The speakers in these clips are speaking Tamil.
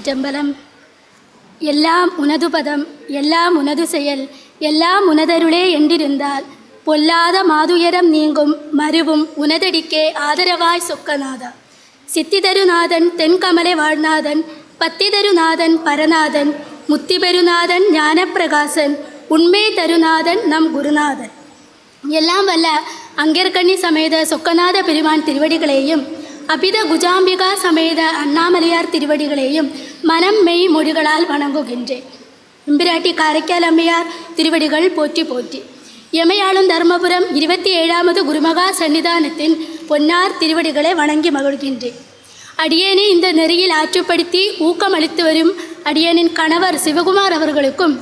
திருச்சிற்றம்பலம். எல்லாம் உனது பதம், எல்லாம் உனது செயல், எல்லாம் உனதருளே என்றிருந்தால் பொல்லாத மாதுயரம் நீங்கும் மருவும் உனதடிக்கே ஆதரவாய் சொக்கநாதா. சித்திதருநாதன் தென்கமலை வாழ்நாதன், பத்திதருநாதன் பரநாதன், முத்திபெருநாதன் ஞானப்பிரகாசன், உண்மை தருநாதன் நம் குருநாதன். எல்லாம் வல்ல அங்கர்கண்ணி சமேத சொக்கநாத பெருமான் திருவடிகளையும் அபித குஜாம்பிகா சமேத அண்ணாமலையார் திருவடிகளையும் மனம் மெய் மொழிகளால் வணங்குகின்றேன். எம்பிராட்டி காரைக்கால் அம்மையார் திருவடிகள் போற்றி போற்றி. எமையாளும் தர்மபுரம் 27வது குருமகா சன்னிதானத்தின் பொன்னார் திருவடிகளை வணங்கி மகிழ்கின்றேன். அடியேனை இந்த நெறியில் ஆற்றுப்படுத்தி ஊக்கமளித்து வரும் அடியனின் கணவர் சிவகுமார் அவர்களுக்கும்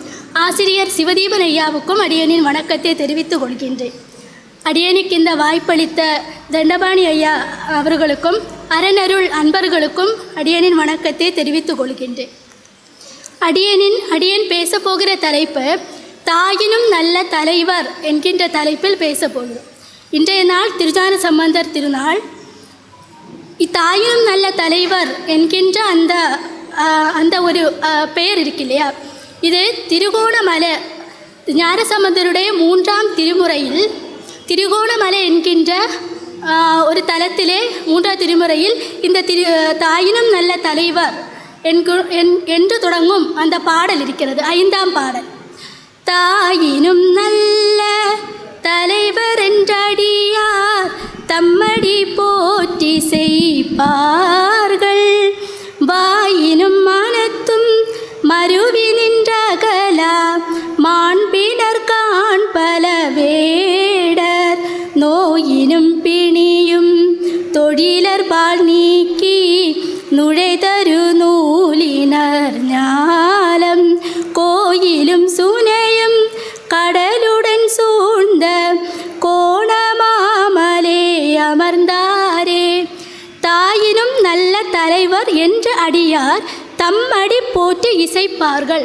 ஆசிரியர் சிவதீபன் ஐயாவுக்கும் அடியனின் வணக்கத்தை தெரிவித்துக் கொள்கின்றேன். அடியனுக்கு இந்த வாய்ப்பளித்த தண்டபாணி ஐயா அவர்களுக்கும் அரணருள் அன்பர்களுக்கும் அடியனின் வணக்கத்தை தெரிவித்துக் கொள்கின்றேன். அடியன் பேசப்போகிற தலைப்பு தாயினும் நல்ல தலைவர் என்கின்ற தலைப்பில் பேசப்போகிறோம். இன்றைய நாள் திருஞான சம்பந்தர் திருநாள். இத்தாயினும் நல்ல தலைவர் என்கின்ற அந்த ஒரு பெயர் இருக்கு இல்லையா, இது திருகோணமலை ஞானசம்பந்தருடைய 3ஆம் திருமுறையில் திருகோணமலை என்கின்ற ஒரு தலத்திலே 3ஆம் திருமுறையில் இந்த தாயினும் நல்ல தலைவர் என்று தொடங்கும் அந்த பாடல் இருக்கிறது. 5ஆம் பாடல். தாயினும் நல்ல தலைவர் என்றடியார் தம்மடி போற்றி செய்ப்பார்கள், வாயினும் மனத்தும் மருவி நின்றகலா மாண்பினர் காண்பல வேடர், நோயினும் பிணியும் தொழிலர் பால் நீக்கி நுழைதரு நூலினர் ஞாலம், கோயிலும் சுனையும் கடலுடன் சூழ்ந்த கோணமாமலே அமர்ந்தாரே. தாயினும் நல்ல தலைவர் என்று அடியார் தம்மடி போற்றி இசைப்பார்கள்.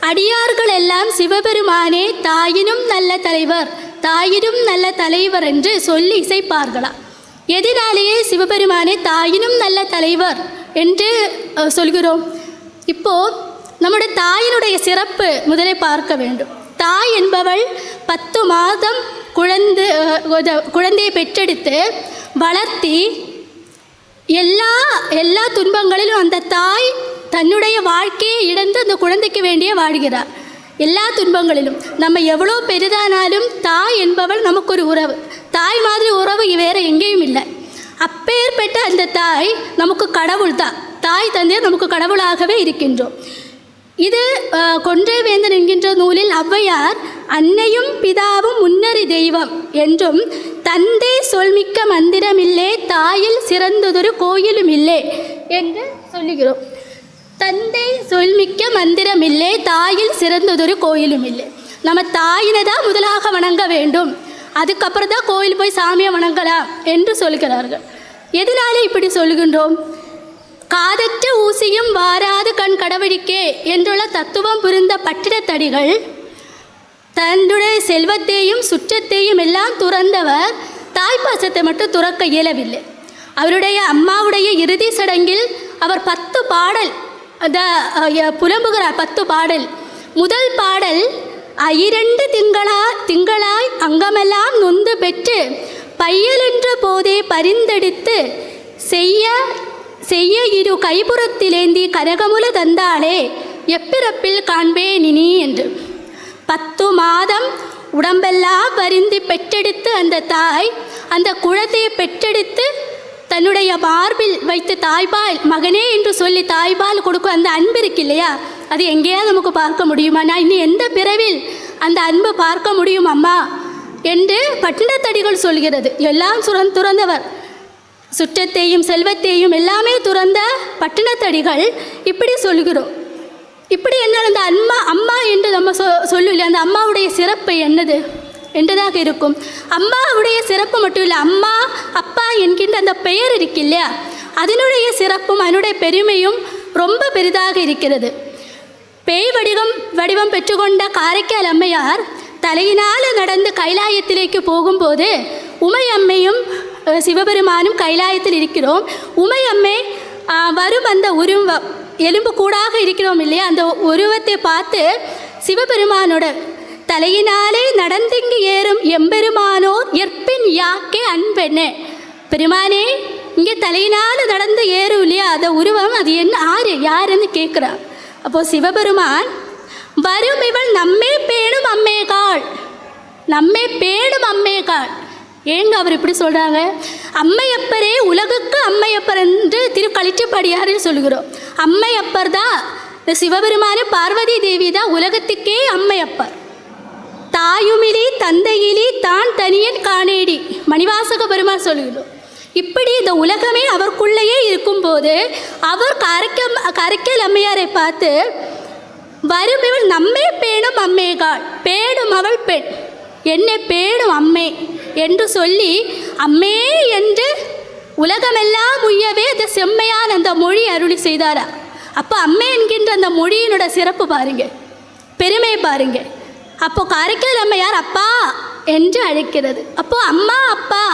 அடியார்கள் எல்லாம் சிவபெருமானே தாயினும் நல்ல தலைவர், தாயினும் நல்ல தலைவர் என்று சொல்லி இசைப்பார்களா? எதினாலேயே சிவபெருமானே தாயினும் நல்ல தலைவர் என்று சொல்கிறோம்? இப்போது நம்முடைய தாயினுடைய சிறப்பு முதலே பார்க்க வேண்டும். தாய் என்பவள் 10 மாதம் குழந்தையை பெற்றெடுத்து வளர்த்தி எல்லா துன்பங்களிலும் அந்த தாய் தன்னுடைய வாழ்க்கையை இழந்து அந்த குழந்தைக்கு வேண்டிய வாழ்கிறார். எல்லா துன்பங்களிலும் நம்ம எவ்வளோ பெரிதானாலும் தாய் என்பவள் நமக்கு ஒரு உறவு. தாய் மாதிரி உறவு வேறு எங்கேயும் இல்லை. அப்பேற்பட்ட அந்த தாய் நமக்கு கடவுள் தான். தாய் தந்தையர் நமக்கு கடவுளாகவே இருக்கின்றோம். இது கொன்றை வேந்தன் என்கின்ற நூலில் ஔவையார் அன்னையும் பிதாவும் முன்னறி தெய்வம் என்றும் தந்தை சொல்மிக்க மந்திரமில்லே தாயில் சிறந்ததொரு கோயிலும் இல்லை என்று சொல்லுகிறோம். தந்தை சொல்மிக்க மந்திரமில்லை, தாயில் சிறந்ததொரு கோயிலும் இல்லை. நம்ம தாயினை தான் முதலாக வணங்க வேண்டும், அதுக்கப்புறம் தான் கோயில் போய் சாமியை வணங்கலாம் என்று சொல்கிறார்கள். எதனாலே இப்படி சொல்கின்றோம்? காதற்ற ஊசியும் வாராது கண் கடவழிக்கே என்றுள்ள தத்துவம் புரிந்த பட்டினத்தடிகள் தன்னுடைய செல்வத்தையும் சுற்றத்தையும் எல்லாம் துறந்தவர் தாய்ப்பாசத்தை மட்டும் துறக்க இயலவில்லை. அவருடைய அம்மாவுடைய இறுதி சடங்கில் அவர் 10 பாடல் புலம்புகிறார். 10 பாடல். முதல் பாடல் 2 திங்களாய் அங்கமெல்லாம் நொந்து பெற்று பையலென்ற போதே பரிந்தெடுத்து செய்ய இரு கைப்புறத்திலேந்தி கனகமுல தந்தாளே எப்பிறப்பில் காண்பேன் இனி என்று. 10 மாதம் உடம்பெல்லாம் வருந்தி பெற்றெடுத்து அந்த தாய் அந்த குழந்தையை பெற்றெடுத்து தன்னுடைய மார்பில் வைத்து தாய்பால் மகனே என்று சொல்லி தாய்பால் கொடுக்கும் அந்த அன்பு இருக்கு இல்லையா, அது எங்கேயாவது நமக்கு பார்க்க முடியுமா? நான் இன்னும் எந்த பிறவில் அந்த அன்பை பார்க்க முடியும் அம்மா என்று பட்டினத்தடிகள் சொல்கிறது. எல்லாம் துறந்தவர், சுற்றத்தையும் செல்வத்தையும் எல்லாமே துறந்த பட்டினத்தடிகள் இப்படி சொல்கிறோம். இப்படி என்ன அந்த அம்மா என்று நம்ம சொல்லல, அந்த அம்மாவுடைய சிறப்பு என்னது என்றதாக இருக்கும். அம்மாவுடைய சிறப்பு மட்டும் இல்லை, அம்மா அப்பா என்கின்ற அந்த பெயர் இருக்கு இல்லையா, அதனுடைய சிறப்பும் அதனுடைய பெருமையும் ரொம்ப பெரிதாக இருக்கிறது. பேய் வடிவம் பெற்றுக்கொண்ட காரைக்கால் அம்மையார் தலையினால் நடந்து கைலாயத்திലേക്ക് போகும்போது உமையம்மையும் சிவபெருமானும் கைலாயத்தில் இருக்கிறோம். உமையம்மை வரும் அந்த எலும்பு கூடாக இருக்கிறோம் இல்லையா, அந்த உருவத்தை பார்த்து சிவபெருமானோட தலையினாலே நடந்திங்கு ஏறும் எம்பெருமானோர் எற்பின் யாக்கே அன்பெண்ணே, பெருமானே இங்கே தலையினால் நடந்து ஏறும் இல்லையா அந்த உருவம், அது என்ன யாருன்னு கேட்குறான். அப்போது சிவபெருமான் வரும் இவள் நம்மே பேணும் அம்மேகாள், நம்மை பேணும் அம்மையக்காள். ஏங்க அவர் இப்படி சொல்கிறாங்க? அம்மையப்பரே உலகுக்கு அம்மையப்பர் என்று திருக்களிச்சப்படியாரில் சொல்கிறோம். அம்மையப்பர் தான் இந்த சிவபெருமானே, பார்வதி தேவி தான் உலகத்துக்கே அம்மையப்பர். தாயுமிலி தந்தையிலி தான் தனியன் காணேடி மணிவாசக பெருமான் சொல்கிறோம். இப்படி இந்த உலகமே அவருக்குள்ளேயே இருக்கும்போது அவர் கரைக்கல் அம்மையாரை பார்த்து வரும் இவள் நம்மை பேணும் அம்மையகாள், பேணும் அவள் பெண், என்னை பேணும் அம்மே என்று சொல்லி அம்மே என்று உலகமெல்லாம் உய்யவே அந்த செம்மையான அந்த மொழி அருளி செய்தாரா. அப்போ அம்மே என்கின்ற அந்த மொழியினோட சிறப்பு பாருங்க, பெருமை பாருங்க. அப்போ காரைக்கால் அம்மையார் அப்பா என்று அழைக்கிறது. அப்போது அம்மா அப்பா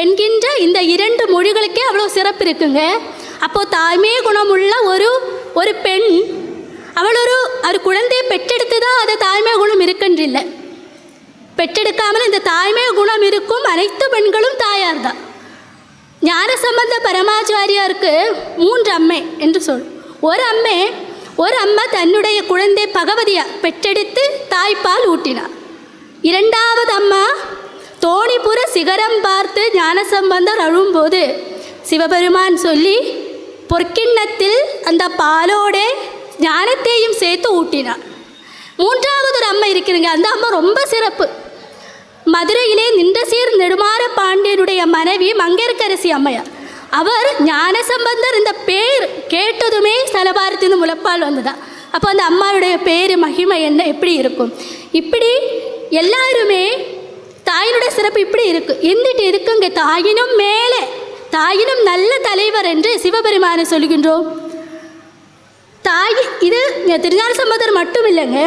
என்கின்ற இந்த இரண்டு மொழிகளுக்கே அவ்வளோ சிறப்பு இருக்குங்க. அப்போது தாய்மை குணமுள்ள ஒரு பெண், அவள் ஒரு குழந்தையை பெற்றெடுத்து தான் அது தாய்மை குணம் இருக்குன்றில்லை, பெற்றெடுக்காமல் இந்த தாய்மை குணம் இருக்கும் அனைத்து பெண்களும் தாயார் தான். ஞானசம்பந்த பரமாச்சாரியாருக்கு 3 அம்மை என்று சொல். ஒரு அம்மா தன்னுடைய குழந்தை பகவதியா பெற்றெடுத்து தாய்ப்பால் ஊட்டினார். 2வது அம்மா தோணிபுர சிகரம் பார்த்து ஞானசம்பந்தர் அழும்போது சிவபெருமான் சொல்லி பொற்கிண்ணத்தில் அந்த பாலோட ஞானத்தையும் சேர்த்து ஊட்டினார். 3வது ஒரு அம்மா இருக்கிறீங்க, அந்த அம்மா ரொம்ப சிறப்பு. மதுரையிலே நின்றசீர் நெடுமாற பாண்டியனுடைய மனைவி மங்கையர்க்கரசி அம்மையார். அவர் ஞானசம்பந்தர் இந்த பேர் கேட்டதுமே ஸ்தலபாரத்தின் முளைப்பால் வந்ததா. அப்போ அந்த அம்மாவுடைய பேர் மகிமை என்ன எப்படி இருக்கும்? இப்படி எல்லாருமே தாயினுடைய சிறப்பு இப்படி இருக்குது. இருந்துட்டு இருக்குங்க, தாயினும் மேலே தாயினும் நல்ல தலைவர் என்று சிவபெருமானை சொல்கின்றோம். தாய் இது திருஞான சம்பந்தர் மட்டும் இல்லைங்க,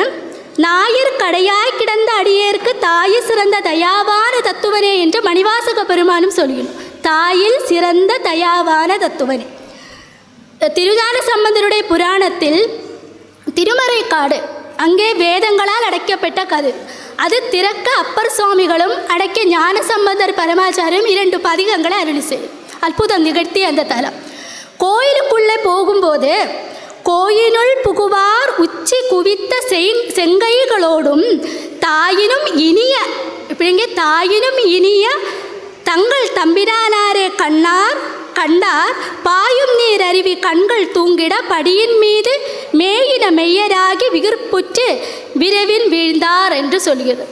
நாயர் கடையாய் கிடந்த அடியேற்கு தாய் சிறந்த தயாவான தத்துவனே என்று மணிவாசக பெருமானும் சொல்கிறோம். தாயில் சிறந்த தயாவான தத்துவனே. திருஞான சம்பந்தருடைய புராணத்தில் திருமறைக்காடு, அங்கே வேதங்களால் அடைக்கப்பட்ட கது, அது திறக்க அப்பர் சுவாமிகளும் அடக்கிய ஞானசம்பந்தர் பரமாச்சாரியும் 2 பதிகங்களை அருளி செய்யும். அற்புதம் நிகழ்த்திய அந்த தலம். கோயிலுக்குள்ளே போகும்போது கோயிலுள் புகுவார் உச்சி குவித்த செங்கைகளோடும் தாயினும் இனிய, இப்படிங்க தாயினும் இனிய தங்கள் தம்பிரானாரே கண்டார் பாயும் நீர் அருவி கண்கள் தூங்கிட படியின் மீது மேயின மெய்யராகி விகிர்ப்புற்று விரைவில் வீழ்ந்தார் என்று சொல்கிறது.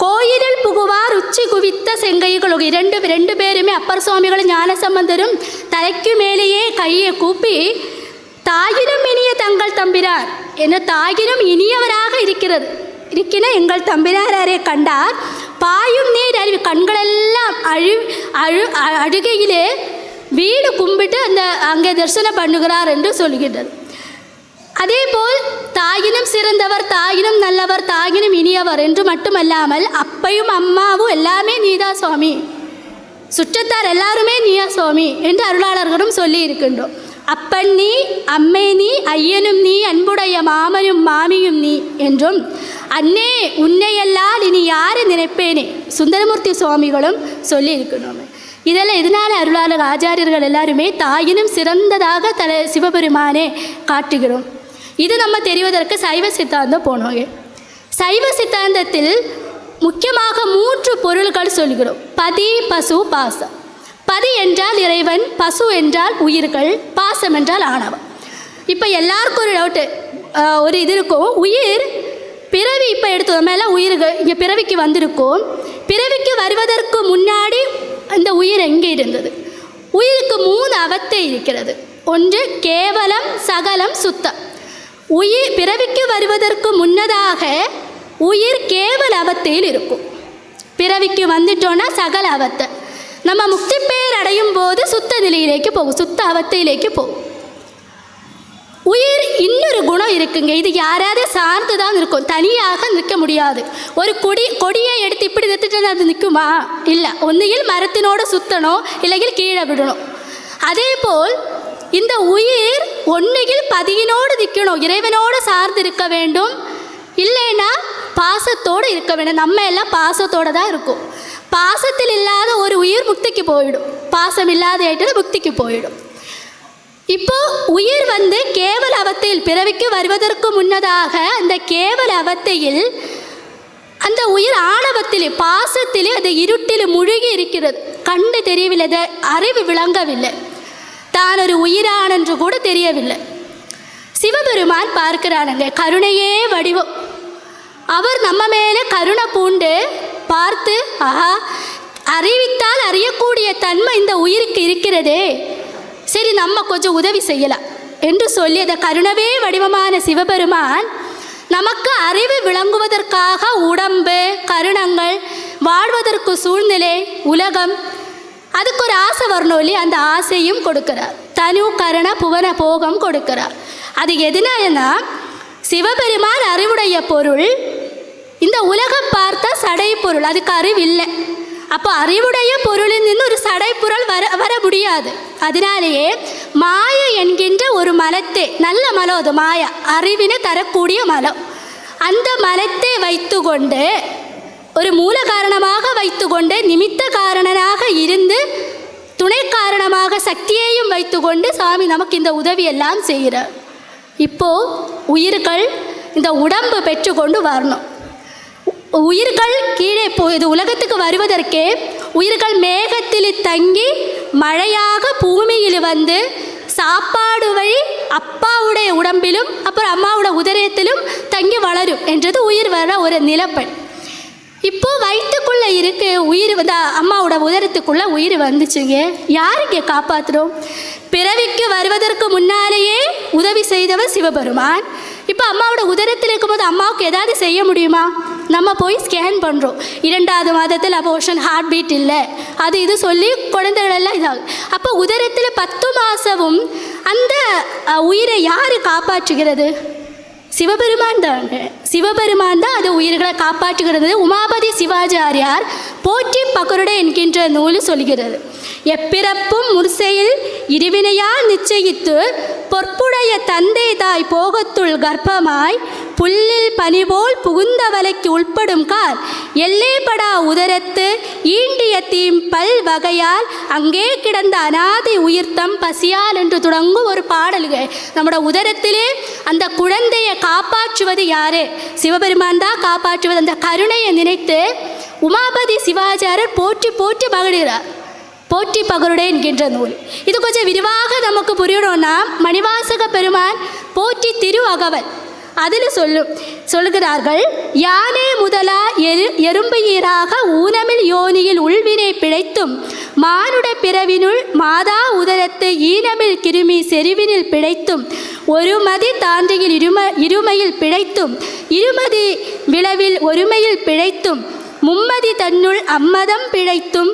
கோயிலில் புகுவார் உச்சி குவித்த செங்கைகளோடு 2 பேருமே அப்பர் சுவாமிகளும் ஞானசம்பந்தரும் தலைக்கு மேலேயே கையை கூப்பி தாயினும் இனிய தங்கள் தம்பிரார் என்ன, தாயினும் இனியவராக இருக்கின எங்கள் தம்பிராரே கண்டார் பாயும் நீர் அருவி கண்களெல்லாம் அழுகையிலே வீடு கும்பிட்டு அங்கே தரிசனம் பண்ணுகிறார் என்று சொல்கின்றது. அதேபோல் தாயினும் சிறந்தவர், தாயினும் நல்லவர், தாயினும் இனியவர் என்று மட்டுமல்லாமல் அப்பையும் அம்மாவும் எல்லாமே நீதா சுவாமி, சுற்றத்தார் எல்லாருமே நீயா சுவாமி என்று அருளாளர்களும் சொல்லி இருக்கின்றோம். அப்பன் நீ, அம்மை நீ, ஐயனும் நீ, அன்புடைய மாமனும் மாமியும் நீ என்றும் அன்னே உன்னையெல்லாம் இனி யாரை நினைப்பேனே சுந்தரமூர்த்தி சுவாமிகளும் சொல்லி இருக்கணும். இதனால் அருளாளர் ஆச்சாரியர்கள் எல்லாருமே தாயினும் சிறந்ததாக சிவபெருமானே காட்டுகிறோம். இது நம்ம தெரிவதற்கு சைவ சித்தாந்தம் போனோங்க. சைவ சித்தாந்தத்தில் முக்கியமாக 3 பொருள்கள் சொல்கிறோம். பதி, பசு, பாசம். பதி என்றால் இறைவன், பசு என்றால் உயிர்கள், பாசம் என்றால் ஆணவம். இப்போ எல்லாருக்கும் ஒரு டவுட்டு, ஒரு இது இருக்கும். உயிர் பிறவி இப்போ எடுத்து மேலே உயிர்கள் இங்கே பிறவிக்கு வந்திருக்கோம். பிறவிக்கு வருவதற்கு முன்னாடி அந்த உயிர் எங்கே இருந்தது? உயிருக்கு 3 அவத்தை இருக்கிறது. ஒன்று கேவலம், சகலம், சுத்தம். உயிர் பிறவிக்கு வருவதற்கு முன்னதாக உயிர் கேவல அவத்தையில் இருக்கும். பிறவிக்கு வந்துட்டோன்னா சகல அவத்தை. நம்ம முக்தி பேர் அடையும் போது சுத்த நிலையிலேக்கு போகும், சுத்த அவத்தையிலேக்கு போகும். உயிர் இன்னொரு குணம் இருக்குங்க, இது யாராவது சார்ந்து தான் இருக்கும், தனியாக நிற்க முடியாது. ஒரு கொடியை எடுத்து இப்படி நிறுத்திட்டு அது நிற்குமா? இல்லை, ஒன்றையில் மரத்தினோடு சுற்றணும், இல்லையில் கீழே விடணும். அதே போல் இந்த உயிர் ஒன்றுகில் பதியினோடு நிற்கணும், இறைவனோடு சார்ந்து இருக்க வேண்டும், இல்லைன்னா பாசத்தோடு இருக்க வேண்டும். நம்ம எல்லாம் பாசத்தோடு தான் இருக்கும். பாசத்தில் இல்லாத ஒரு உயிர் முக்திக்கு போயிடும், பாசம் இல்லாத ஆயிட்டு முக்திக்கு போயிடும். இப்போ உயிர் கேவல அவத்தையில் பிறவிக்கு வருவதற்கு முன்னதாக அந்த கேவல அவத்தையில் அந்த உயிர் ஆணவத்திலே பாசத்திலே அந்த இருட்டில் முழுகி இருக்கிறது. கண்டு தெரியவில்லை, அறிவு விளங்கவில்லை, தான் ஒரு உயிரான் என்று கூட தெரியவில்லை. சிவபெருமான் பார்க்கிறானுங்க, கருணையே வடிவம். அவர் நம்ம மேலே கருணை பூண்டு பார்த்து, ஆஹா, அறிவித்தால் அறியக்கூடிய தன்மை இந்த உயிருக்கு இருக்கிறதே, சரி நம்ம கொஞ்சம் உதவி செய்யலாம் என்று சொல்லி அந்த கருணவே வடிவமான சிவபெருமான் நமக்கு அறிவு விளங்குவதற்காக உடம்பு, கருணங்கள், வாழ்வதற்கு சூழ்நிலை, உலகம், அதுக்கு ஒரு ஆசை வரணும் இல்லையா, அந்த ஆசையும் கொடுக்கிறார். தனு கரண புவன போகம் கொடுக்கிறார். அது எதுனாலன்னா சிவபெருமான் அறிவுடைய பொருள், இந்த உலகம் பார்த்தா சடை பொருள், அதுக்கு அறிவு இல்லை. அப்போ அறிவுடைய பொருளில் நின்று ஒரு சடை பொருள் வர முடியாது. அதனாலேயே மாய என்கின்ற ஒரு மலத்தை, நல்ல மலம் அது மாயா, அறிவினை தரக்கூடிய மலம், அந்த மலத்தை வைத்து கொண்டு ஒரு மூல காரணமாக வைத்து கொண்டு நிமித்த காரணனாக இருந்து துணை காரணமாக சக்தியையும் வைத்து கொண்டு சாமி நமக்கு இந்த உதவியெல்லாம் செய்கிறார். இப்போது உயிர்கள் இந்த உடம்பு பெற்றுக்கொண்டு வரணும். உயிர்கள் கீழே இது உலகத்துக்கு வருவதற்கே உயிர்கள் மேகத்தில் தங்கி மழையாக பூமியில் சாப்பாடு வழி அப்பாவுடைய உடம்பிலும் அப்புறம் அம்மாவோட உதரத்திலும் தங்கி வளரும் என்றது உயிர் வர ஒரு நிலப்பெண். இப்போ வயிற்றுக்குள்ளே இருக்கு உயிர் அம்மாவோட உதரத்துக்குள்ளே உயிர் வந்துச்சுங்க, யாருக்கு காப்பாற்றுறோம்? பிறவிக்கு வருவதற்கு முன்னாலேயே உதவி செய்தவர் சிவபெருமான். இப்போ அம்மாவோட உதரத்தில் இருக்கும்போது அம்மாவுக்கு ஏதாவது செய்ய முடியுமா? நம்ம போய் ஸ்கேன் பண்ணுறோம், 2வது மாதத்தில் அபோர்ஷன், ஹார்ட் பீட் இல்லை, அது இது சொல்லி குழந்தைகளெல்லாம் இதாகும். அப்போ உதரத்தில் 10 மாதமும் அந்த உயிரை யார் காப்பாற்றுகிறது? சிவபெருமான் தான். சிவபெருமான் தான் அது உயிர்களை காப்பாற்றுகிறது. உமாபதி சிவாச்சாரியார் போற்றி பகருடை என்கின்ற நூல் சொல்கிறது. எப்பிறப்பும் முர்சையில் இருவினையால் நிச்சயித்து பொற்புடைய தந்தை தாய் போகத்துள் கர்ப்பமாய் புல்லில் பனிபோல் புகுந்தவலைக்கு உட்படும் கால் எல்லேபடா உதரத்து ஈண்டிய தீம் பல் வகையால் அங்கே கிடந்த அனாதை உயிர்த்தம் பசியால் என்று தொடங்கும் ஒரு பாடல்கள். நம்மளோட உதரத்திலே அந்த குழந்தையை காப்பாற்றுவது யாரு? சிவபெருமான் தான் காப்பாற்றுவது. அந்த கருணையை நினைத்து உமாபதி சிவாச்சாரியர் போற்றி போற்றி பகடுகிறார். போற்றி பகருடை என்கின்ற நூல். இது கொஞ்சம் விரிவாக நமக்கு புரியணும்னா மணிவாசக பெருமான் போற்றி திரு அகவல் அதில் சொல்லுகிறார்கள். யானே முதலா எறும்பு ஈராக ஊனமில் யோனியில் உள்வினை பிழைத்தும் மானுட பிறவினுள் மாதா உதரத்து ஈனமில் கிருமி செறிவினில் பிழைத்தும் ஒருமதி தாண்டியில் இருமையில் பிழைத்தும் இருமதி விளவில் ஒருமையில் பிழைத்தும் மும்மதி தன்னுள் அம்மதம் பிழைத்தும்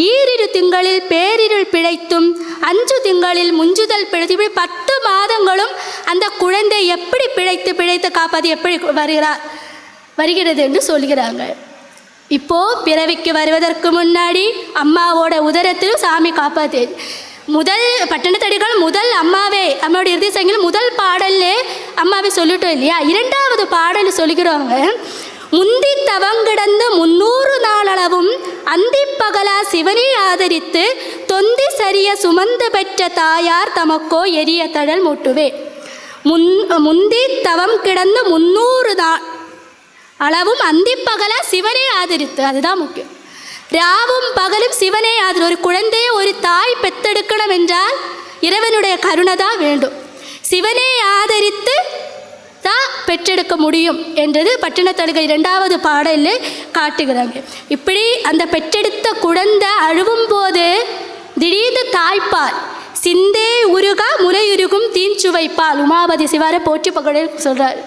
ஈரிரு திங்களில் பேரிருள் பிழைத்தும் 5 திங்களில் முஞ்சுதல் பிழைத்து, இப்படி 10 மாதங்களும் அந்த குழந்தை எப்படி பிழைத்து காப்பாது எப்படி வருகிறது என்று சொல்கிறாங்க. இப்போது பிறவிக்கு வருவதற்கு முன்னாடி அம்மாவோட உதரத்திலும் சாமி காப்பாற்று. முதல் பட்டணத்தடிகள் முதல் அம்மாவோட இறுதி சங்கில் முதல் பாடல்லே அம்மாவை சொல்லிட்டோம் இல்லையா? 2வது பாடல் சொல்லுகிறவங்க, முந்தி தவங்கிடந்து 300 நாளளவும் அந்தி பகலா சிவனை ஆதரித்து தொந்தி சரிய சுமந்து பெற்ற தாயார் தமக்கோ எரிய தழல் மூட்டுவே. முந்தி தவம் கிடந்து 300 நாள் அளவும் அந்தி பகலா சிவனை ஆதரித்து, அதுதான் முக்கியம். ராவும் பகலும் சிவனை ஆதரி. ஒரு குழந்தையை ஒரு தாய் பெத்தெடுக்கணும் என்றால் இறைவனுடைய கருணை தான் வேண்டும். சிவனை ஆதரித்து தான் பெற்றெடுக்க முடியும் என்றது பட்டினத்தடுகை 2வது பாடலில் காட்டுகிறாங்க. இப்படி அந்த பெற்றெடுத்த குழந்தை அழுவும் போது திடீர்னு தாய்ப்பால் சிந்தே உருகா முலையுருகும் தீஞ்சுவைப்பால் உமாபதி சிவாரை போற்றி பகடை சொல்கிறார்.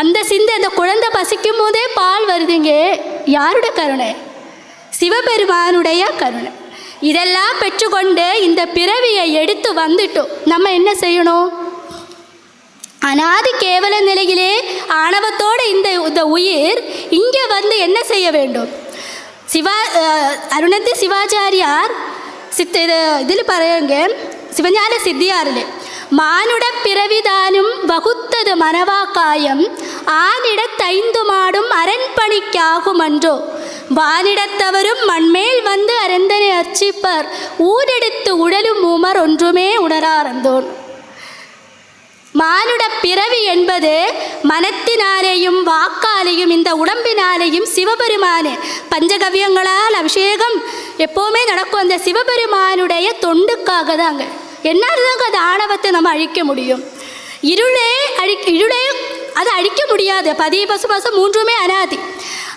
அந்த சிந்தை அந்த குழந்தை பசிக்கும் போதே பால் வருதுங்க. யாருடைய கருணை? சிவபெருமானுடைய கருணை. இதெல்லாம் பெற்றுக்கொண்டு இந்த பிறவியை எடுத்து வந்துட்டோம். நம்ம என்ன செய்யணும்? அனாதி கேவல நிலையிலே ஆணவத்தோடு இந்த உயிர் இங்கே என்ன செய்ய வேண்டும்? அருணந்தி சிவாச்சாரியார் இதில் பாருங்க, சிவஞான சித்தியாரில் மானுட பிறவிதானும் வகுத்தது மனவாக்காயம் ஆனிடத்தைந்து மாடும் அரண்பணிக்காகும் அன்றோ வானிடத்தவரும் மண்மேல் வந்து அரந்தனை அர்ச்சிப்பர் ஊரெடுத்து உடலும் உமர் ஒன்றுமே உணராரந்தோன். மானுட பிறவி என்பது மனத்தினாலேயும் வாக்காலேயும் இந்த உடம்பினாலேயும் சிவபெருமானே பஞ்சகவியங்களால் அபிஷேகம் எப்போவுமே நடக்கும். அந்த சிவபெருமானுடைய தொண்டுக்காக தாங்க. என்னால் தாங்க அந்த ஆணவத்தை நம்ம அழிக்க முடியும். இருளே அதை அழிக்க முடியாது. பதி பசுபாசம் மூன்றுமே அனாதி.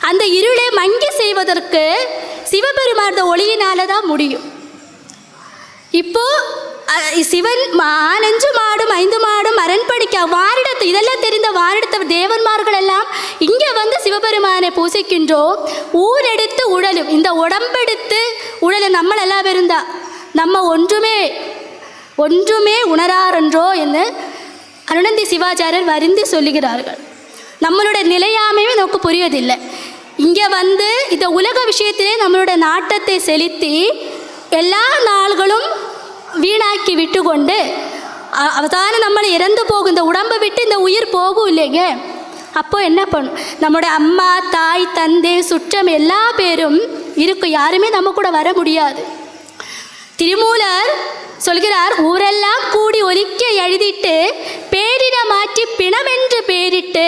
அந்த இருளை மங்கி செய்வதற்கு சிவபெருமான ஒளியினால தான் முடியும். இப்போ சிவன் நெஞ்சு மாடும் 5 மாடும் அரண்பணிக்க வாரிடத்து இதெல்லாம் தெரிந்த வாரிடத்த தேவன்மார்கள் எல்லாம் இங்கே வந்து சிவபெருமானை பூசிக்கின்றோம். ஊரெடுத்து உடலும் இந்த உடம்பெடுத்து உடலும் நம்மளெல்லாம் இருந்தா நம்ம ஒன்றுமே உணராரென்றோ என்று அருணந்தி சிவாச்சாரியர் வருந்தி சொல்லுகிறார்கள். நம்மளோட நிலையாமையே நமக்கு புரியதில்லை. இங்கே வந்து இந்த உலக விஷயத்திலே நம்மளோட நாட்டத்தை செலுத்தி எல்லா நாள்களும் வீணாக்கி விட்டு கொண்டு அவதானம் நம்மளை இறந்து போகும். இந்த உடம்பை விட்டு இந்த உயிர் போகும் இல்லைங்க. அப்போ என்ன பண்ணும்? நம்மளோட அம்மா தாய் தந்தை சுற்றம் எல்லா பேரும் இருக்கும். யாருமே நம்ம கூட வர முடியாது. திருமூலர் சொல்கிறார், ஊரெல்லாம் கூடி ஒலிக்க எழுதிட்டு பேரிட மாற்றி பிணமென்று பேரிட்டு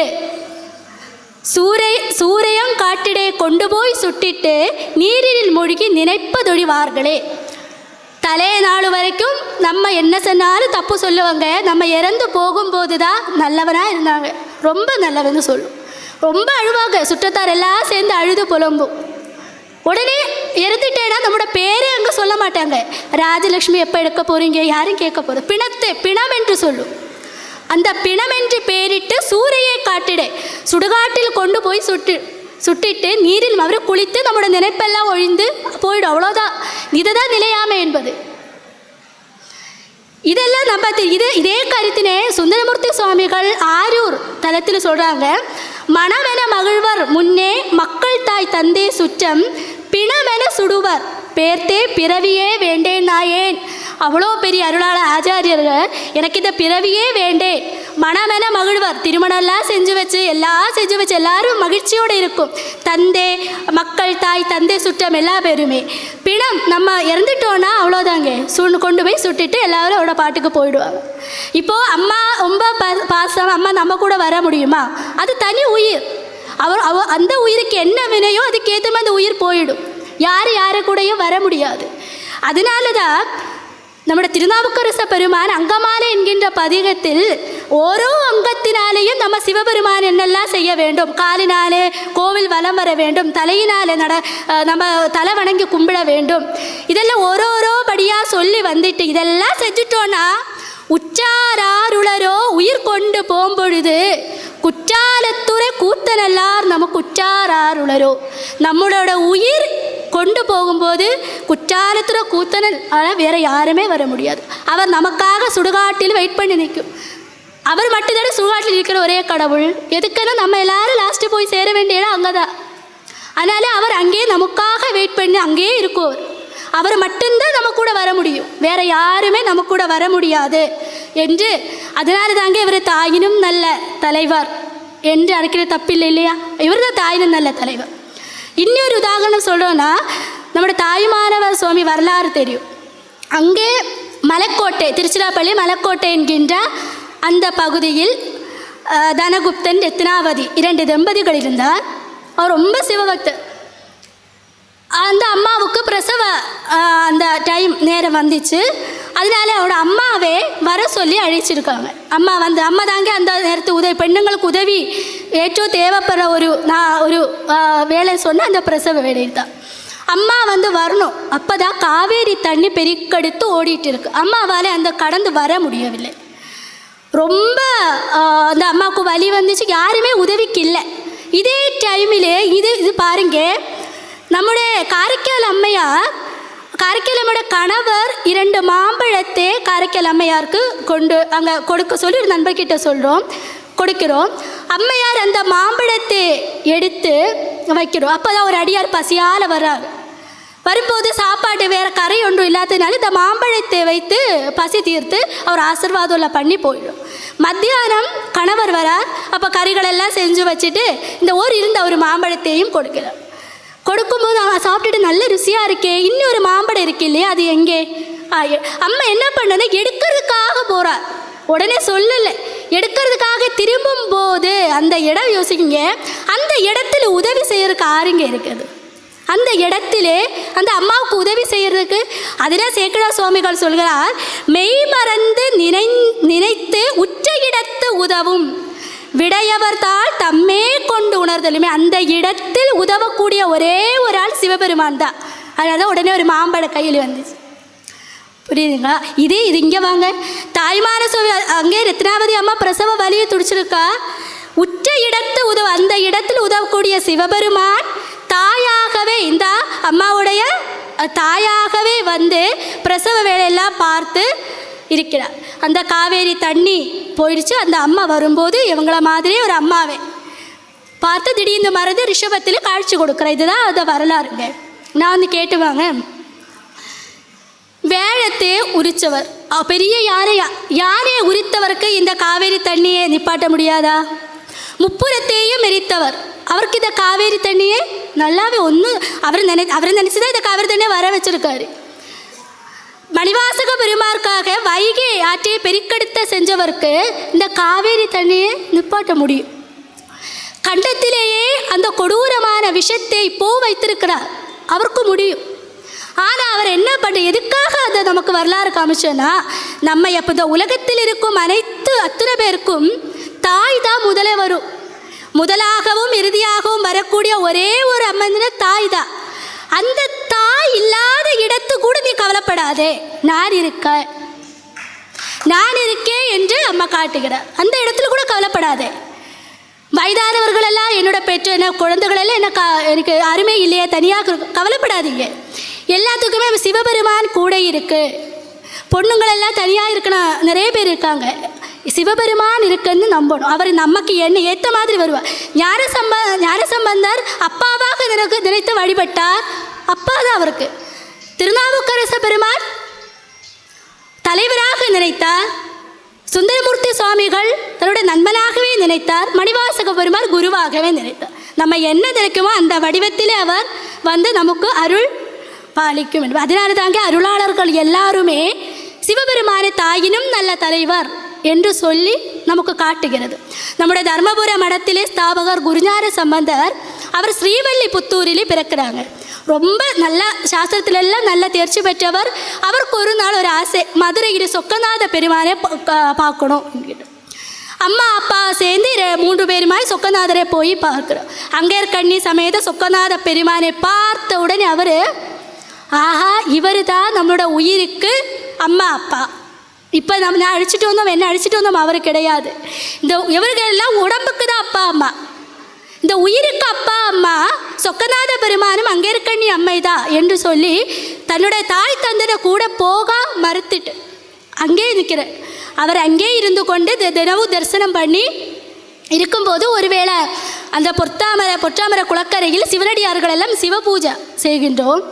சூரையம் காட்டிடே கொண்டு போய் சுட்டிட்டு நீரில் மூழ்கி நினைப்பதொழிவார்களே. தலைய நாள் வரைக்கும் நம்ம என்ன சொன்னாலும் தப்பு சொல்லுவாங்க. நம்ம இறந்து போகும்போது தான் நல்லவனாக இருந்தாங்க, ரொம்ப நல்லவன்னு சொல்லும். ரொம்ப அழுவாங்க. சுற்றத்தார் எல்லாம் சேர்ந்து அழுது புலம்பும். உடனே இறந்துட்டேன்னா நம்மளோட பேரே அங்கே சொல்ல மாட்டாங்க. ராஜலக்ஷ்மி எப்போ எடுக்க போகிறீங்க, யாரும் கேட்க போகிறது. பிணம் என்று சொல்லும். அந்த பிணம் என்று பேரிட்டு சூரையை காட்டிடே சுடுகாட்டில் கொண்டு போய் சுட்டிட்டு நீரில் அவரை குளித்து நம்மளோட நினைப்பெல்லாம் ஒழிந்து போயிடும். அவ்வளோதான். இதுதான் நிலையாமை என்பது. இதெல்லாம் நம்ம இதே கருத்தினே சுந்தரமூர்த்தி சுவாமிகள் ஆரூர் தலத்தில் சொல்கிறாங்க. மனமென மகிழ்வர் முன்னே மக்கள் தாய் தந்தே சுற்றம் பிணமென சுடுவர் பேர்த்தே பிறவியே வேண்டேன் நாயேன். அவ்வளோ பெரிய அருளாள ஆச்சாரியர்கள் எனக்கு இந்த பிறவியே வேண்டேன். மனமென மகிழ்வர். திருமணம்லாம் செஞ்சு வச்சு எல்லாரும் மகிழ்ச்சியோடு இருக்கும். தந்தை மக்கள் தாய் தந்தை சுற்றம் எல்லா பேருமே. பிணம் நம்ம இறந்துட்டோன்னா அவ்வளோதாங்க. கொண்டு போய் சுட்டிட்டு எல்லாரும் அவரோட பாட்டுக்கு போயிடுவாங்க. இப்போது அம்மா ரொம்ப பாசம், அம்மா நம்ம கூட வர முடியுமா? அது தனி உயிர். அந்த உயிருக்கு என்ன வினையோ அதுக்கேற்ற மாதிரி அந்த உயிர் போயிடும். யாரு கூடயும் வர முடியாது. அதனால தான் நம்முடைய திருநாவுக்கரச பெருமான் அங்கமாலை என்கின்ற பதிகத்தில் ஓரோ அங்கத்தினாலேயும் நம்ம சிவபெருமான் என்னெல்லாம் செய்ய வேண்டும். காலினாலே கோவில் வலம் வர வேண்டும், தலையினாலே நம்ம தலை வணங்கி கும்பிட வேண்டும். இதெல்லாம் ஓரோரோ படியாக சொல்லி வந்துட்டு இதெல்லாம் செஞ்சுட்டோன்னா உச்சாராருளரோ உயிர் கொண்டு போம்பொழுது குற்றாலத்துறை கூத்தனல்லார் நமக்கு உச்சாராருளரோ. நம்மளோட உயிர் கொண்டு போகும்போது குற்றாலத்துறை கூத்தனல் வேற யாருமே வர முடியாது. அவர் நமக்காக சுடுகாட்டில் வெயிட் பண்ணி நிற்கும். அவர் மட்டும்தானே சுடுகாட்டில் இருக்கிற ஒரே கடவுள். எதுக்குன்னா நம்ம எல்லாரும் லாஸ்ட்டு போய் சேர வேண்டிய இடம் அங்கே தான். அதனால அவர் அங்கேயே நமக்காக வெயிட் பண்ணி அங்கேயே இருக்கும். அவர் மட்டும்தான் நம்ம கூட வர முடியும், வேற யாருமே நம்ம கூட வர முடியாது என்று. அதனால தாங்க இவர் தாயினும் நல்ல தலைவர் என்று அழைக்கிற தப்பில்லை இல்லையா? இவர் தான் தாயினும் நல்ல தலைவர். இன்னொரு உதாரணம் சொல்கிறோன்னா நம்மளோட தாயுமானவர் சுவாமி வரலாறு தெரியும். அங்கே மலைக்கோட்டை, திருச்சிராப்பள்ளி மலைக்கோட்டை என்கின்ற அந்த பகுதியில் தனகுப்தன் ரத்னாவதி 2 தம்பதிகள் இருந்தார். அவர் ரொம்ப சிவபக்தர். அந்த அம்மாவுக்கு பிரசவ அந்த டைம் நேரம் வந்துச்சு. அதனால அவரோட அம்மாவே வர சொல்லி அழைச்சிருக்காங்க. அம்மா தாங்க அந்த நேரத்து பெண்ணுங்களுக்கு உதவி ஏற்றோ தேவைப்படுற ஒரு வேலை சொன்ன அந்த பிரசவ வேலை தான். அம்மா வரணும். அப்போ தான் காவேரி தண்ணி பெருக்கெடுத்து ஓடிட்டு இருக்கு. அம்மாவால் அந்த கடந்து வர முடியவில்லை. ரொம்ப அந்த அம்மாவுக்கு வலி வந்துச்சு. யாருமே உதவிக்கு இல்லை. இதே டைமில் இது பாருங்க, நம்முடைய காரைக்கால் அம்மையார், காரைக்கால் அம்மையோட கணவர் 2 மாம்பழத்தை காரைக்கால் அம்மையாருக்கு அங்கே கொடுக்க சொல்லி ஒரு நண்பர்கிட்ட கொடுக்கிறோம். அம்மையார் அந்த மாம்பழத்தை எடுத்து வைக்கிறோம். அப்போ தான் ஒரு அடியார் பசியால் வர்றாரு. வரும்போது சாப்பாடு வேறு கரை ஒன்றும் இல்லாததுனால இந்த மாம்பழத்தை வைத்து பசி தீர்த்து அவர் ஆசீர்வாதம் பண்ணி போயிடும். மத்தியானம் கணவர் வரார். அப்போ கறிகளெல்லாம் செஞ்சு வச்சுட்டு இந்த ஊர் இருந்த ஒரு மாம்பழத்தையும் கொடுக்கிறார். கொடுக்கும்போது அவன் சாப்பிட்டுட்டு நல்ல ருசியாக இருக்கே, இன்னொரு மாம்பழம் இருக்கு இல்லையா, அது எங்கே? அம்மா என்ன பண்ணது, எடுக்கிறதுக்காக போகிறார். உடனே சொல்லலை, எடுக்கிறதுக்காக திரும்பும் போது அந்த இடம் யோசிக்கிங்க, அந்த இடத்துல உதவி செய்யறதுக்கு ஆறுங்க இருக்குது. அந்த இடத்திலே அந்த அம்மாவுக்கு உதவி செய்யறதுக்கு அதில் சேக்கிழார் சுவாமிகள் சொல்கிறார், மெய் மறந்து நினைத்து உற்ற இடத்து உதவும் விடையவர் தாள் தம்மே கொண்டு உணர்தலுமே. அந்த இடத்தில் உதவக்கூடிய ஒரே ஒரு ஆள் சிவபெருமான் தான். அதனால தான் உடனே ஒரு மாம்பழ கையில் வந்துச்சு. புரியுதுங்களா? இது இங்கே வாங்க, தாய்மான அங்கே ரத்னாவதி அம்மா பிரசவ வலியை துடிச்சிருக்கா. உற்ற இடத்து அந்த இடத்தில் உதவக்கூடிய சிவபெருமான் தாயாகவே, இந்த அம்மாவுடைய தாயாகவே வந்து பிரசவ வேலையெல்லாம் பார்த்து இருக்கிறார். அந்த காவேரி தண்ணி போயிடுச்சு. அந்த அம்மா வரும்போது இவங்கள மாதிரியே ஒரு அம்மாவை பார்த்து திடீர்னு மறந்து ரிஷபத்தில் காட்சி கொடுக்குறேன். இதுதான் அந்த வரலாறுங்க. நான் வந்து கேட்டுவாங்க, வேழத்தை உரித்தவர் பெரிய யாரையை உரித்தவருக்கு இந்த காவேரி தண்ணியை நிப்பாட்ட முடியாதா? முப்புறத்தையும் எரித்தவர் அவருக்கு இந்த காவேரி தண்ணியை நல்லாவே அவர் நினைச்சுதான் இந்த காவேரி தண்ணியை வர வச்சிருக்காரு. மணிவாசக பெருமாற்காக வைகை ஆற்றை பெருக்கெடுத்த செஞ்சவருக்கு இந்த காவேரி தண்ணியை நிப்பாட்ட முடியும். கண்டத்திலேயே அந்த கொடூரமான விஷத்தை வைத்திருக்கிறார், அவருக்கு முடியும். ஆனால் அவர் என்ன எதுக்காக அதை நமக்கு வரலாறு காமிச்சோன்னா, நம்ம எப்போ இந்த உலகத்தில் இருக்கும் அத்தனை பேருக்கும் தாய் தான் முதலே வரும். முதலாகவும் இறுதியாகவும் வரக்கூடிய ஒரே ஒரு அம்மன் தாய் தான். அந்த தாய் இல்லாத இடத்து கூட நீ கவலைப்படாதே, நான் இருக்கேன் என்று அம்மா காட்டுகிறார். அந்த இடத்துல கூட கவலைப்படாதே. வயதானவர்களெல்லாம் என்னோட பெற்ற குழந்தைகளெல்லாம் எனக்கு அருமை இல்லையே, தனியாக கவலைப்படாதீங்க. எல்லாத்துக்குமே சிவபெருமான் கூட இருக்கு. பொண்ணுங்களெல்லாம் தனியாக இருக்கணும், நிறைய பேர் இருக்காங்க. சிவபெருமான் இருக்குன்னு நம்பணும். அவர் நமக்கு ஏற்ற மாதிரி வருவார். ஞானசம்பந்தர் அப்பாவாக நினைத்து வழிபட்டார், அப்பா தான் அவருக்கு. திருநாவுக்கரச பெருமான் தலைவராக நினைத்தார். சுந்தரமூர்த்தி சுவாமிகள் தன்னுடைய நண்பனாகவே நினைத்தார். மணிவாசக பெருமான் குருவாகவே நினைத்தார். நம்ம என்ன நினைக்குமோ அந்த வடிவத்திலே அவர் வந்து நமக்கு அருள் பாலிக்கும். அதனால தாங்க அருளாளர்கள் எல்லாருமே சிவபெருமானை தாயினும் நல்ல தலைவர் என்று சொல்லி நமக்கு காட்டுகிறது. நம்முடைய தர்மபுர மடத்திலே ஸ்தாபகர் குருஞான சம்பந்தர் அவர் ஸ்ரீவல்லிபுத்தூரிலே பிறக்கிறாங்க. ரொம்ப நல்ல சாஸ்திரத்திலெல்லாம் நல்ல தேர்ச்சி பெற்றவர். அவருக்கு ஒரு நாள் ஒரு ஆசை, மதுரையில் சொக்கநாத பெருமானை பார்க்கணும் என்கிட்ட. அம்மா அப்பா சேர்ந்து 3 பேருமாய் சொக்கநாதரை போய் பார்க்குறோம். அங்கேற்கண்ணி சமேத சொக்கநாத பெருமானை பார்த்த உடனே அவர், ஆஹா, இவர் தான் நம்மளோட உயிருக்கு அம்மா அப்பா. இப்போ நான் அழிச்சிட்டு வந்தோம், என்ன அழிச்சிட்டு வந்தோம், அவர் கிடையாது. இவர்கள் எல்லாம் உடம்புக்கு தான் அப்பா அம்மா, இந்த உயிருக்கு அப்பா அம்மா சொக்கநாத பெருமானும் அங்கேற்கண்ணி அம்மை தான் என்று சொல்லி தன்னுடைய தாய் தந்தனை கூட போக மறுத்துட்டு அங்கே நிற்கிறார். அவர் அங்கே இருந்து கொண்டு தினமும் தரிசனம் பண்ணி இருக்கும்போது ஒருவேளை அந்த பொற்றாமரை குளக்கரையில் சிவனடியார்கள் எல்லாம் சிவ பூஜை செய்கின்றோம்.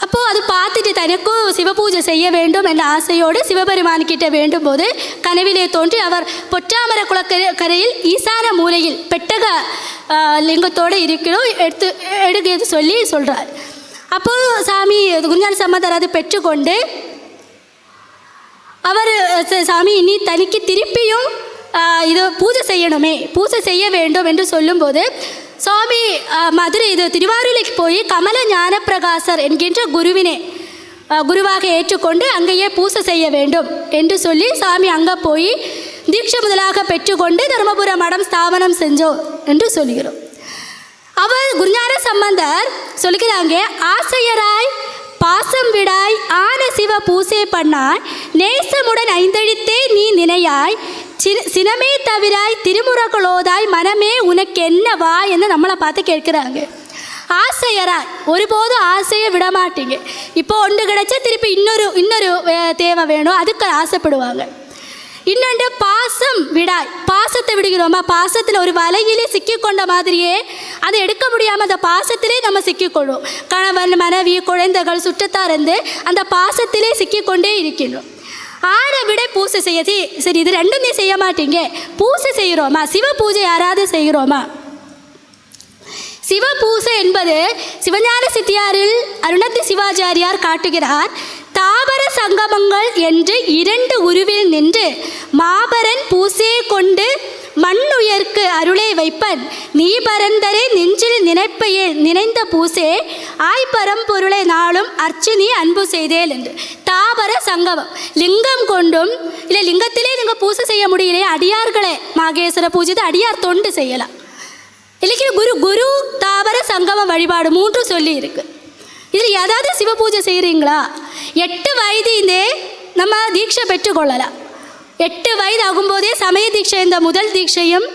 அப்போது அது பார்த்துட்டு தனக்கும் சிவபூஜை செய்ய வேண்டும் என்ற ஆசையோடு சிவபெருமான்கிட்ட வேண்டும் போது கனவிலே தோன்றி அவர் பொற்றாமரை குளக்கரையில் ஈசான மூலையில் பெட்டக லிங்கத்தோடு இருக்கிறோம் எடுக்கிறது சொல்கிறார். அப்போது சாமி குருஞான சம்பந்தர் அதை பெற்றுக்கொண்டு அவர், சாமி இனி தனிக்கு திருப்பியும் இது பூஜை செய்யணுமே, பூஜை செய்ய வேண்டும் என்று சொல்லும்போது சுவாமி மதுரை திருவாரூருக்கு போய் கமல ஞானப்பிரகாசர் என்கின்ற குருவாக ஏற்றுக்கொண்டு அங்கேயே பூஜை செய்ய வேண்டும் என்று சொல்லி சாமி அங்கே போய் தீட்சை முதலாக பெற்றுக்கொண்டு தர்மபுர மடம் ஸ்தாபனம் செஞ்சோம் என்று சொல்கிறோம். அவர் குருஞான சம்பந்தர் சொல்கிறாங்க, ஆசையராய் பாசம் விடாய் ஆன சிவ பூசை பண்ணாய் நேசமுடன் ஐந்தழித்தே நீ நினையாய் சினமே தவிராய் திருமுறகளோதாய் மனமே உனக்கு என்னவா என்று நம்மளை பார்த்து கேட்குறாங்க. ஆசையராய் ஒருபோதும் ஆசையை விட மாட்டீங்க. இப்போ ஒன்று கிடைச்சா திருப்பி இன்னொரு தேவை வேணும், அதுக்கு ஆசைப்படுவாங்க. இன்னொன்று பாசம் விடாய். பாசத்தை விடுகிறோமா? பாசத்தில் ஒரு வலையிலே சிக்கிக்கொண்ட மாதிரியே அதை எடுக்க முடியாமல் அந்த பாசத்திலே நம்ம சிக்கிக்கொள்வோம். கணவன், மனைவி, குழந்தைகள், சுற்றத்தார் இருந்து அந்த பாசத்திலே சிக்கிக்கொண்டே இருக்கின்றோம். ஆடை விட பூசை செய்ய, சரி இது ரெண்டும் நீ செய்ய மாட்டீங்க, பூசை செய்கிறோமா? சிவ பூஜை யாராவது செய்கிறோமா? சிவ பூசை என்பது சிவஞான சித்தியாரில் அருணத்தி சிவாச்சாரியார் காட்டுகிறார். தாவர சங்கமங்கள் என்று 2 உருவில் நின்று மாபரன் பூசையை கொண்டு மண்ணுயர்க்கு அருளை வைப்பன் நீ பரந்தரே நெஞ்சில் நினைப்பையே நினைந்த பூசே ஆய்பரம்பொருளை நாளும் அர்ச்சனி அன்பு செய்தேல் என்று. தாவர சங்கமம் லிங்கம் கொண்டும், இல்லை லிங்கத்திலே நீங்கள் பூசை செய்ய முடியலையே, அடியார்களே மாகேஸ்வர பூஜை அடியார் தொண்டு செய்யலாம். இல்லைக்கு குரு தாவர சங்கம வழிபாடு 3 சொல்லி இருக்கு. இதில் ஏதாவது சிவ பூஜை செய்கிறீங்களா? 8 வயதிலே நம்ம தீட்சை பெற்றுக்கொள்ளலாம். 8 வயது ஆகும்போதே சமய தீட்சை, இந்த முதல் தீட்சையும்,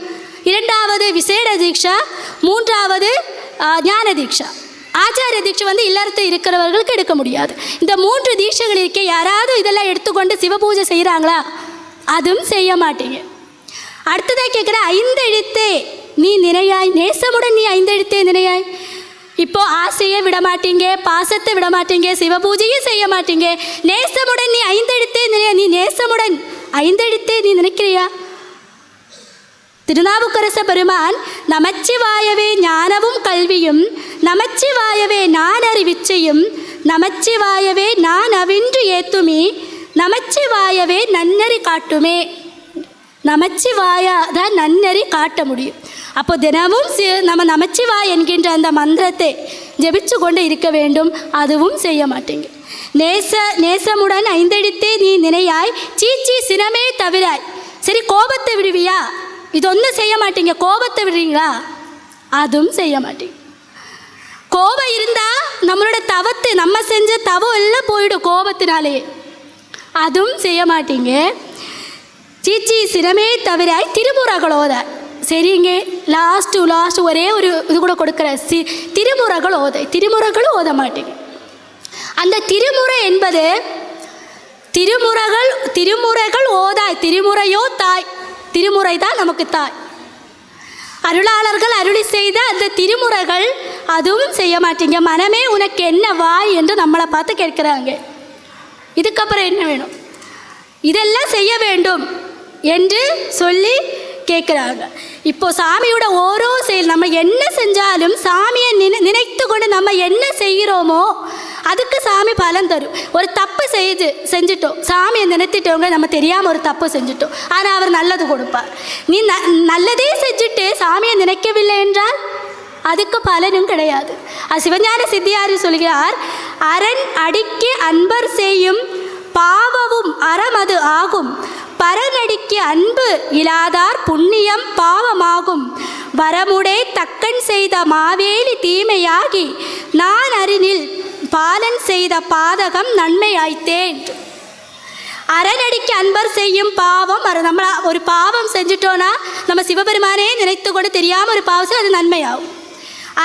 2வது விசேட தீட்சா, 3வது ஞான தீட்சா. ஆச்சாரிய தீட்சை இல்லறத்து இருக்கிறவர்களுக்கு எடுக்க முடியாது. இந்த 3 தீட்சைகள் இருக்க யாராவது இதெல்லாம் எடுத்துக்கொண்டு சிவ பூஜை செய்கிறாங்களா? அதுவும் செய்ய மாட்டீங்க. அடுத்ததாக கேட்குற 5 எழுத்தே நீ நினையாய், நேசமுடன் நீ 5 எழுத்தே நினையாய். இப்போ ஆசையை விட மாட்டீங்க, பாசத்தை விட மாட்டீங்க, சிவ பூஜையும் செய்ய மாட்டீங்க. நேசமுடன் நீ 5 எழுத்தே நினையா. நீ நேசமுடன் 5 எழுத்தே நீ நினைக்கிறியா? திருநாவுக்கரச பெருமான் நமச்சிவாயவே ஞானவும் கல்வியும், நமச்சிவாயவே நான் அறிவிச்சையும், நமச்சிவாயவே நான் அவின்று ஏத்துமே, நமச்சிவாயவே நன்னறி காட்டுமே. நமச்சிவாயா தான் நன்னறி காட்ட முடியும். அப்போ தினமும் நம்ம நமச்சிவாய் என்கின்ற அந்த மந்திரத்தை ஜெபிச்சு கொண்டு இருக்க வேண்டும். அதுவும் செய்ய மாட்டீங்க. நேசமுடன் 5 எழுத்தே நீ நினையாய், சீச்சி சினமே தவிராய். சரி கோபத்தை விடுவியா? இது ஒன்றும் செய்ய மாட்டீங்க. கோபத்தை விடுறீங்களா? அதுவும் செய்ய மாட்டீங்க. கோபம் இருந்தால் நம்மளோட தவத்து, நம்ம செஞ்ச தவம் எல்லாம் போயிடும் கோபத்தினாலே. அதுவும் செய்ய மாட்டீங்க. சீச்சி சினமே தவிராய் திருமுறைகளோத. சரிங்க, லாஸ்ட் ஒரே ஒரு இது கூட கொடுக்குற திருமுறைகள் ஓத. திருமுறைகளும் ஓத மாட்டீங்க. அந்த திருமுறை என்பது திருமுறைகள் ஓதாய். திருமுறையோ தாய், திருமுறை தான் நமக்கு தாய். அருளாளர்கள் அருளி செய்த அந்த திருமுறைகள் அதுவும் செய்ய மாட்டீங்க. மனமே உனக்கு என்ன வாய் என்று நம்மளை பார்த்து கேட்குறாங்க. இதுக்கப்புறம் என்ன வேணும்? இதெல்லாம் செய்ய வேண்டும் என்று சொல்லி கேட்குறாங்க. இப்போ சாமியோட ஓரோ செயல் நம்ம என்ன செஞ்சாலும் சாமியை நினைத்து கொண்டு நம்ம என்ன செய்கிறோமோ அதுக்கு சாமி பலன் தரும். ஒரு தப்பு செஞ்சுட்டோம், சாமியை நினைத்துட்டவங்க நம்ம தெரியாமல் ஒரு தப்பு செஞ்சுட்டோம், ஆனால் அவர் நல்லது கொடுப்பார். நீ நல்லதே செஞ்சுட்டு சாமியை நினைக்கவில்லை என்றால் அதுக்கு பலனும் கிடையாது. அது சிவஞான சித்தியார் சொல்கிறார், அரண் அடிக்கு அன்பர் செய்யும் பாவமும் அறமது ஆகும், பரநடிக்கு அன்பு இலாதார் புண்ணியம் பாவமாகும், வரமுடை தக்கன் செய்த மாவேலி தீமையாகி நான் அறினில் பாலன் செய்த பாதகம் நன்மையாய்த்தேன். அறநடிக்கு அன்பர் செய்யும் பாவம், நம்ம ஒரு பாவம் செஞ்சுட்டோன்னா நம்ம சிவபெருமானே நினைத்து கூட தெரியாமல் ஒரு பாவம் அது நன்மையாகும்.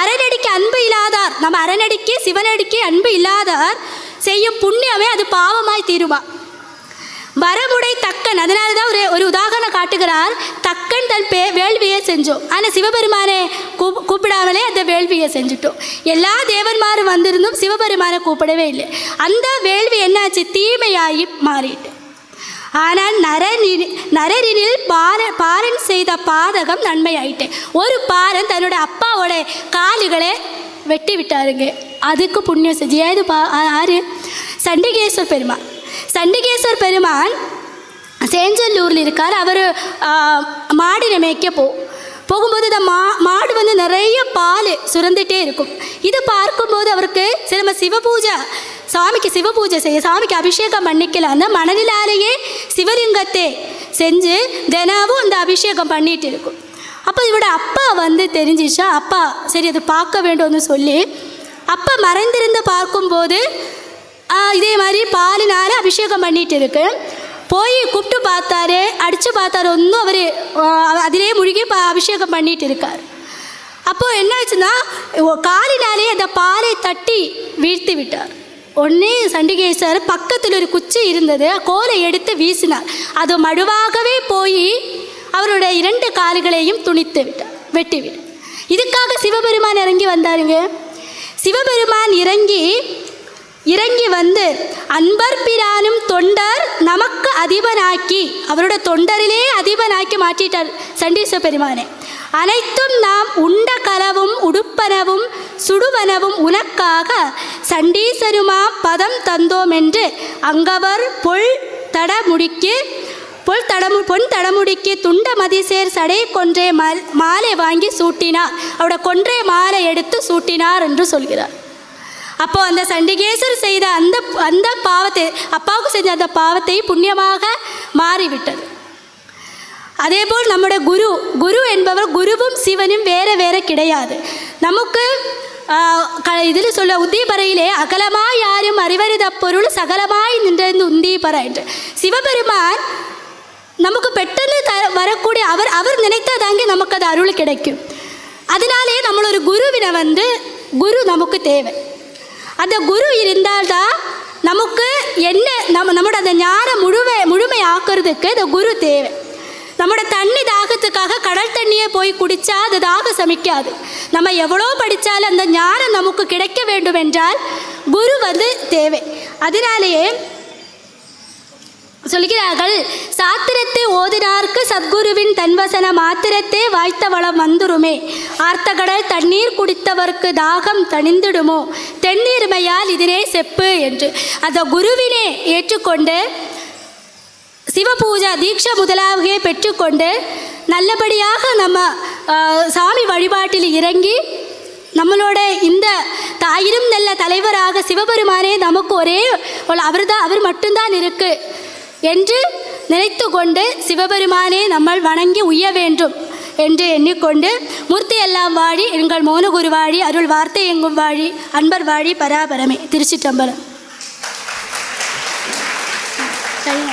அறநடிக்கு அன்பு இல்லாதார், நம்ம அறநடிக்கு சிவனடிக்கு அன்பு இல்லாதார் செய்யும் புண்ணியமே அது பாவமாய் தீருமா. வரமுடை தக்கன், அதனால தான் ஒரு உதாரணம் காட்டுகிறார். தக்கன் தன் வேள்வியை செஞ்சோம், ஆனால் சிவபெருமானை கூப்பிடாமலே அந்த வேள்வியை செஞ்சுட்டோம். எல்லா தேவன்மாரும் வந்திருந்தும் சிவபெருமானை கூப்பிடவே இல்லை. அந்த வேள்வி என்னாச்சு? தீமையாகி மாறிட்டு. ஆனால் நரரினில் பாரன் செய்த பாதகம் நன்மையாயிட்டேன். ஒரு பாரன் தன்னோட அப்பாவோட காலுகளை வெட்டி விட்டாருங்க, அதுக்கு புண்ணியம் செஞ்சு. ஏது ஆறு? சண்டிகேஸ்வர் பெருமான். சண்டிகேஸ்வர் பெருமான் சேஞ்சல்லூரில் இருக்கார். அவர் மாடினை மேய்க்க போகும்போது இந்த மாடு நிறைய பால் சுரந்துகிட்டே இருக்கும். இது பார்க்கும்போது அவருக்கு சரி நம்ம சாமிக்கு சிவ பூஜை செய்ய, சாமிக்கு அபிஷேகம் பண்ணிக்கலாம். அந்த மணலிலாலேயே சிவலிங்கத்தை செஞ்சு தினமும் அந்த அபிஷேகம் பண்ணிட்டு இருக்கும். அப்போ இவரோட அப்பா தெரிஞ்சிச்சா, அப்பா சரி அது பார்க்க வேண்டும்னு சொல்லி அப்பா மறைந்திருந்து பார்க்கும்போது இதே மாதிரி பாலினால் அபிஷேகம் பண்ணிட்டு இருக்கு. போய் கூப்பிட்டு பார்த்தாரு, அடித்து பார்த்தாரு, ஒன்றும் அவர் அதிலே முழுகி அபிஷேகம் பண்ணிட்டு இருக்கார். அப்போது என்னாச்சுன்னா காலினாலே அந்த பாலை தட்டி வீழ்த்தி விட்டார். உடனே சண்டிகேசர் பக்கத்தில் ஒரு குச்சி இருந்தது, கோலை எடுத்து வீசினார். அது மடுவாகவே போய் அவருடைய 2 கால்களையும் துணித்து விட்டார், வெட்டிவிட்டார். இதுக்காக சிவபெருமான் இறங்கி வந்தாருங்க. சிவபெருமான் இறங்கி வந்து அன்பர் பிரானும் தொண்டர் நமக்கு அதிபனாக்கி, அவரோட தொண்டரிலே அதிபனாக்கி மாற்றிட்டார் சண்டீச பெருமானே. அனைத்தும் நாம் உண்ட கலவும் உடுப்பனவும் சுடுவனவும் உனக்காக சண்டீசருமா பதம் தந்தோம் என்று அங்கவர் பொன் தடமுடிக்கு துண்ட மதிசேர் சடை கொன்றே மாலை வாங்கி சூட்டினார். அவரோட கொன்றே மாலை எடுத்து சூட்டினார் என்று சொல்கிறார். அப்போ அந்த சண்டிகேசர் செய்த அந்த பாவத்தை, அப்பாவுக்கு செஞ்ச அந்த பாவத்தை புண்ணியமாக மாறிவிட்டது. அதேபோல் நம்முடைய குரு என்பவர், குருவும் சிவனும் வேற கிடையாது. நமக்கு இதில் சொல்ல உந்தீபறையிலே அகலமாய் யாரும் அறிவறித பொருள் சகலமாய் நின்றது உந்தீபற என்று. சிவபெருமான் நமக்கு பெட்டன்னு வரக்கூடிய அவர் நினைத்தாதாங்க நமக்கு அது அருள் கிடைக்கும். அதனாலே நம்மளொரு குருவினை குரு நமக்கு தேவை. அந்த குரு இருந்தால்தான் நமக்கு நம்மளோட அந்த ஞானம் முழுமை ஆக்கிறதுக்கு அந்த குரு தேவை. நம்மளோட தண்ணி தாகத்துக்காக கடல் தண்ணியை போய் குடித்தா அது தாகம் சமிக்காது. நம்ம எவ்வளோ படித்தாலும் அந்த ஞானம் நமக்கு கிடைக்க வேண்டும் என்றால் குரு தேவை. அதனாலேயே சொல்கிறார்கள், சாத்திரத்தை ஓதினார்க்கு சத்குருவின் தன்வசன மாத்திரத்தே வாய்த்த வளம் வந்துருமே, ஆர்த்தகடல் தண்ணீர் குடித்தவர்க்கு தாகம் தணிந்துடுமோ, தென்னீர்மையால் இதனே செப்பு என்று. அந்த குருவினை ஏற்றுக்கொண்டு சிவபூஜா தீட்சை முதலாகவே பெற்றுக்கொண்டு நல்லபடியாக நம்ம சாமி வழிபாட்டில் இறங்கி நம்மளோட இந்த தாயினும் நல்ல தலைவராக சிவபெருமானே நமக்கு அவர் மட்டும்தான் இருக்கு என்று நினைத்து கொண்டு சிவபெருமானே நம்ம வணங்கி உய்ய வேண்டும் என்று எண்ணிக்கொண்டு மூர்த்தி எல்லாம் வாழி எங்கள் மோனகுரு வாழி அருள் வார்த்தை எங்கும் வாழி அன்பர் வாழி பராபரமே. திருச்சிற்றம்பலம். சரி.